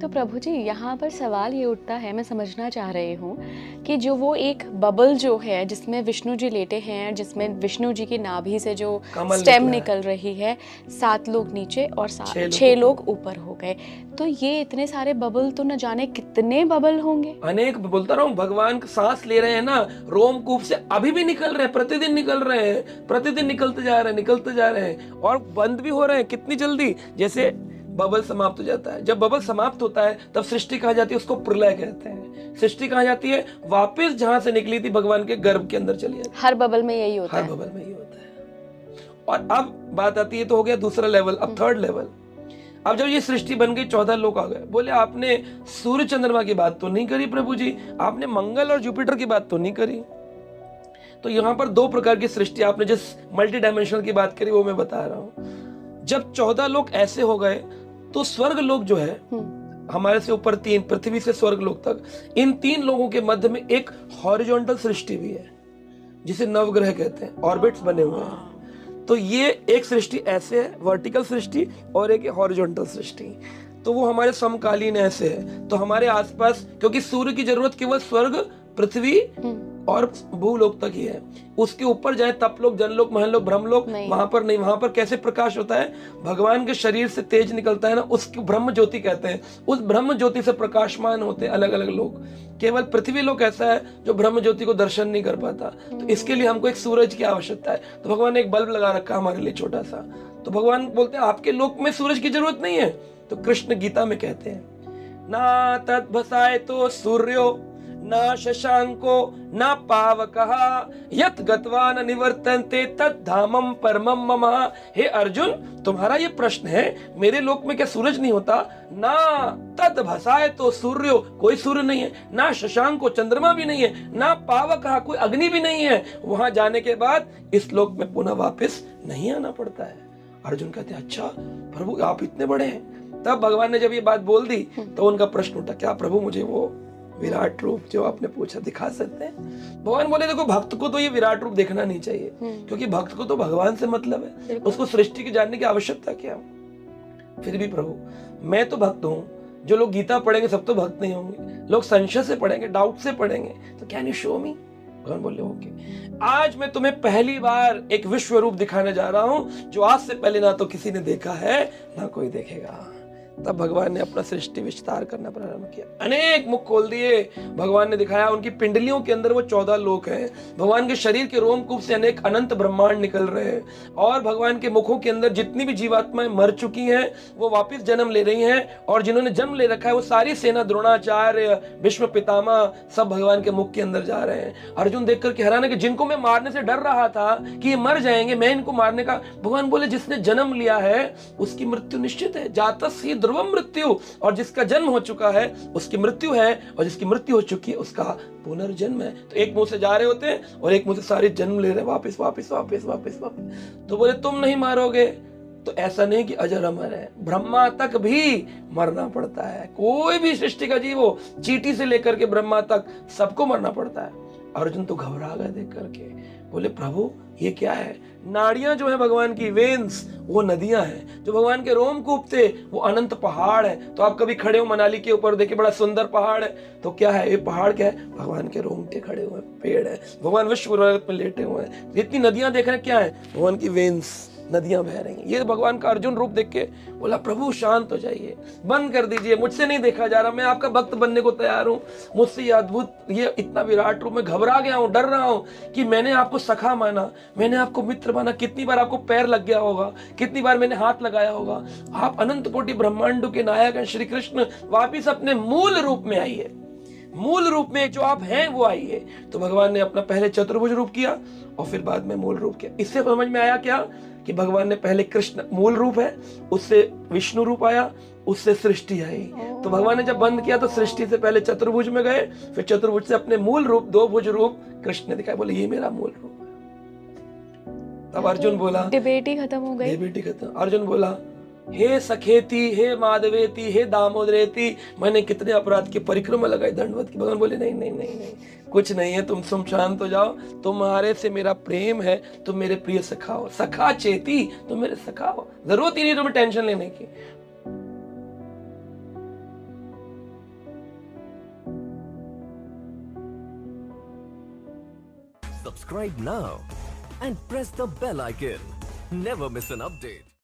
तो प्रभु जी यहाँ पर सवाल ये उठता है, मैं समझना चाह रही हूँ कि जो वो एक बबल जो है जिसमें विष्णु जी लेटे हैं, जिसमें विष्णु जी की नाभि से जो कमल स्टेम निकला है। निकल रही है, 7 लोग नीचे और छह 6 लोग लोग ऊपर हो गए, तो ये इतने सारे बबल तो न जाने कितने बबल होंगे। अनेक, बोलता रहा हूँ, भगवान सांस ले रहे हैं ना, रोमकूप से अभी भी निकल रहे हैं, प्रतिदिन निकल रहे हैं, प्रतिदिन निकलते जा रहे हैं, निकलते जा रहे हैं, और बंद भी हो रहे हैं कितनी जल्दी। जैसे बबल समाप्त हो जाता है, जब बबल समाप्त होता है तब सृष्टि कहा जाती है, उसको प्रलय कहते हैं। सृष्टि कहा जाती है वापस जहां से निकली थी भगवान के गर्भ के अंदर चली जाती है। हर बबल में यही होता हर है। बबल में ये होता है। और अब बात आती है, तो हो गया दूसरा लेवल, अब थर्ड लेवल। अब जब ये सृष्टि बन गई, 14 लोग आ गए, बोले आपने सूर्य चंद्रमा की बात तो नहीं करी प्रभु जी, आपने मंगल और जुपिटर की बात तो नहीं करी। तो यहाँ पर 2 प्रकार की सृष्टि, आपने जिस मल्टी डायमेंशनल की बात करी वो मैं बता रहा हूँ। जब 14 लोग ऐसे हो गए, तो स्वर्ग लोग जो है हमारे से ऊपर 3, पृथ्वी से स्वर्ग लोग तक, इन 3 लोगों के मध्य में एक हॉरिजॉन्टल सृष्टि भी है, जिसे नवग्रह कहते हैं, ऑर्बिट्स बने हुए हैं। तो ये एक सृष्टि ऐसे है, वर्टिकल सृष्टि, और एक हॉरिजॉन्टल सृष्टि। तो वो हमारे समकालीन ऐसे है। तो हमारे आसपास, क्योंकि सूर्य की जरूरत केवल स्वर्ग, पृथ्वी और भूलोक तक ही है, उसके ऊपर जाए तपलोक, जनलोक, महलोक, ब्रह्मलोक, वहां पर नहीं। वहां पर कैसे प्रकाश होता है, भगवान के शरीर से तेज निकलता है ना, उसको ब्रह्म ज्योति कहते हैं। उस ब्रह्म ज्योति से प्रकाशमान होते हैं अलग अलग लोग। केवल पृथ्वी लोक ऐसा है जो ब्रह्म ज्योति को दर्शन नहीं कर पाता, तो इसके लिए हमको एक सूरज की आवश्यकता है। तो भगवान ने एक बल्ब लगा रखा हमारे लिए छोटा सा। तो भगवान बोलते हैं आपके लोक में सूरज की जरूरत नहीं है। तो कृष्ण गीता में कहते हैं, ना तद भसाए तो सूर्यो ना शशांको ना पावकः यत गत्वा न निवर्तन्ते तद धामम परमम मम। हे अर्जुन, तुम्हारा ये प्रश्न है, मेरे लोक में क्या सूरज नहीं होता? ना तद भसाए तो सूर्यो, कोई सूर्य नहीं है, ना शशांको, चंद्रमा भी नहीं है, ना पावकः, कोई अग्नि भी नहीं है। वहां जाने के बाद इस लोक में पुनः वापस नहीं आना पड़ता है। अर्जुन कहते हैं अच्छा प्रभु आप इतने बड़े हैं। तब भगवान ने जब ये बात बोल दी तो उनका प्रश्न उठा, क्या प्रभु मुझे वो विराट रूप जो आपने पूछा दिखा सकते हैं? भगवान बोले देखो, भक्त को तो ये विराट रूप देखना नहीं चाहिए, क्योंकि भक्त को तो भगवान से मतलब है, उसको सृष्टि की जानने की आवश्यकता क्या। फिर भी प्रभु मैं तो भक्त हूँ, जो लोग गीता पढ़ेंगे सब तो भक्त नहीं होंगे, लोग संशय से पढ़ेंगे, डाउट से पढ़ेंगे, तो कैन यू शो मी? भगवान बोले ओके, आज मैं तुम्हें पहली बार एक विश्व रूप दिखाने जा रहा हूं, जो आज से पहले ना तो किसी ने देखा है ना कोई देखेगा। तब भगवान ने अपना सृष्टि विस्तार करना प्रारंभ किया, अनेक मुख खोल दिए। भगवान ने दिखाया उनकी पिंडलियों के अंदर वो 14 लोक हैं, भगवान के शरीर के रोमकूप से अनेक अनंत ब्रह्मांड निकल रहे हैं, और भगवान के मुखों के अंदर जितनी भी जीवात्माएं मर चुकी हैं वो वापस जन्म ले रही हैं, और जिन्होंने जन्म ले रखा है वो सारी सेना, द्रोणाचार्य, भीष्म पितामह, सब भगवान के मुख के अंदर जा रहे हैं। अर्जुन देख करके हैरान है कि जिनको मैं मारने से डर रहा था कि ये मर जाएंगे, मैं इनको मारने का, भगवान बोले जिसने जन्म लिया है उसकी मृत्यु निश्चित है, जातस्य ध्रुवम मृत्यु, और जिसका जन्म हो चुका है उसकी मृत्यु है, और जिसकी मृत्यु हो चुकी है उसका पुनर्जन्म है। तो एक मुंह से जा रहे होते हैं और एक मुंह से सारे जन्म ले रहे हैं, वापस वापस वापस वापस वापस। तो बोले तुम नहीं मारोगे, तो ऐसा नहीं कि अजर अमर है, ब्रह्मा तक भी मरना पड़ता है, कोई भी सृष्टि का जीव हो, चींटी से लेकर के ब्रह्मा तक सबको मरना पड़ता है। अर्जुन तो घबरा गए देख करके, बोले प्रभु ये क्या है? नाड़ियां जो है भगवान की, वेन्स, वो नदियां हैं, जो भगवान के रोमकूप थे वो अनंत पहाड़ है। तो आप कभी खड़े हो मनाली के ऊपर, देखिए बड़ा सुंदर पहाड़ है, तो क्या है ये पहाड़? क्या है? भगवान के रोंगटे खड़े हुए पेड़ है, भगवान विश्व में लेटे हुए हैं। इतनी नदियां देख रहे हैं, क्या है? भगवान की वेन्स, नदियां बह रही हैं। ये भगवान का अर्जुन रूप देख के बोला प्रभु शांत हो जाइए, बंद कर दीजिए, मुझसे नहीं देखा जा रहा, मैं आपका भक्त बनने को तैयार हूँ, मुझसे ये अद्भुत, ये इतना विराट रूप, मैं घबरा गया हूँ, डर रहा हूँ कि मैंने आपको सखा माना, मैंने आपको मित्र माना, कितनी बार आपको पैर लग गया होगा, कितनी बार मैंने हाथ लगाया होगा। आप अनंत कोटि ब्रह्मांडों के नायक हैं श्री कृष्ण, वापिस अपने मूल रूप में आइए, मूल रूप में जो आप हैं वो आइए। तो भगवान ने अपना पहले चतुर्भुज रूप किया और फिर बाद में मूल रूप किया। इससे समझ में आया क्या कि भगवान ने पहले कृष्ण मूल रूप है, उससे विष्णु रूप आया, उससे सृष्टि आई। तो भगवान ने जब बंद किया तो सृष्टि से पहले चतुर्भुज में गए, फिर चतुर्भुज से अपने मूल रूप, 2 भुज रूप कृष्ण ने दिखाया, बोले ये मेरा मूल रूप है। तब अर्जुन बोला, डिबेट ही खत्म हो गई। डिबेट ही खत्म। अर्जुन बोला हे सखेती, हे माधवेती, हे दामोदरेती, मैंने कितने अपराध की परिक्रमा लगाई, दंडवत की। भगवान बोले नहीं नहीं नहीं नहीं, कुछ नहीं है, तुम शांत हो जाओ, तुम्हारे से मेरा प्रेम है, तुम मेरे प्रिय सखा हो, सखा चेती, तुम मेरे सखा हो, जरूरत ही नहीं तुम्हें टेंशन लेने की। Subscribe now and press the bell icon. Never miss an update.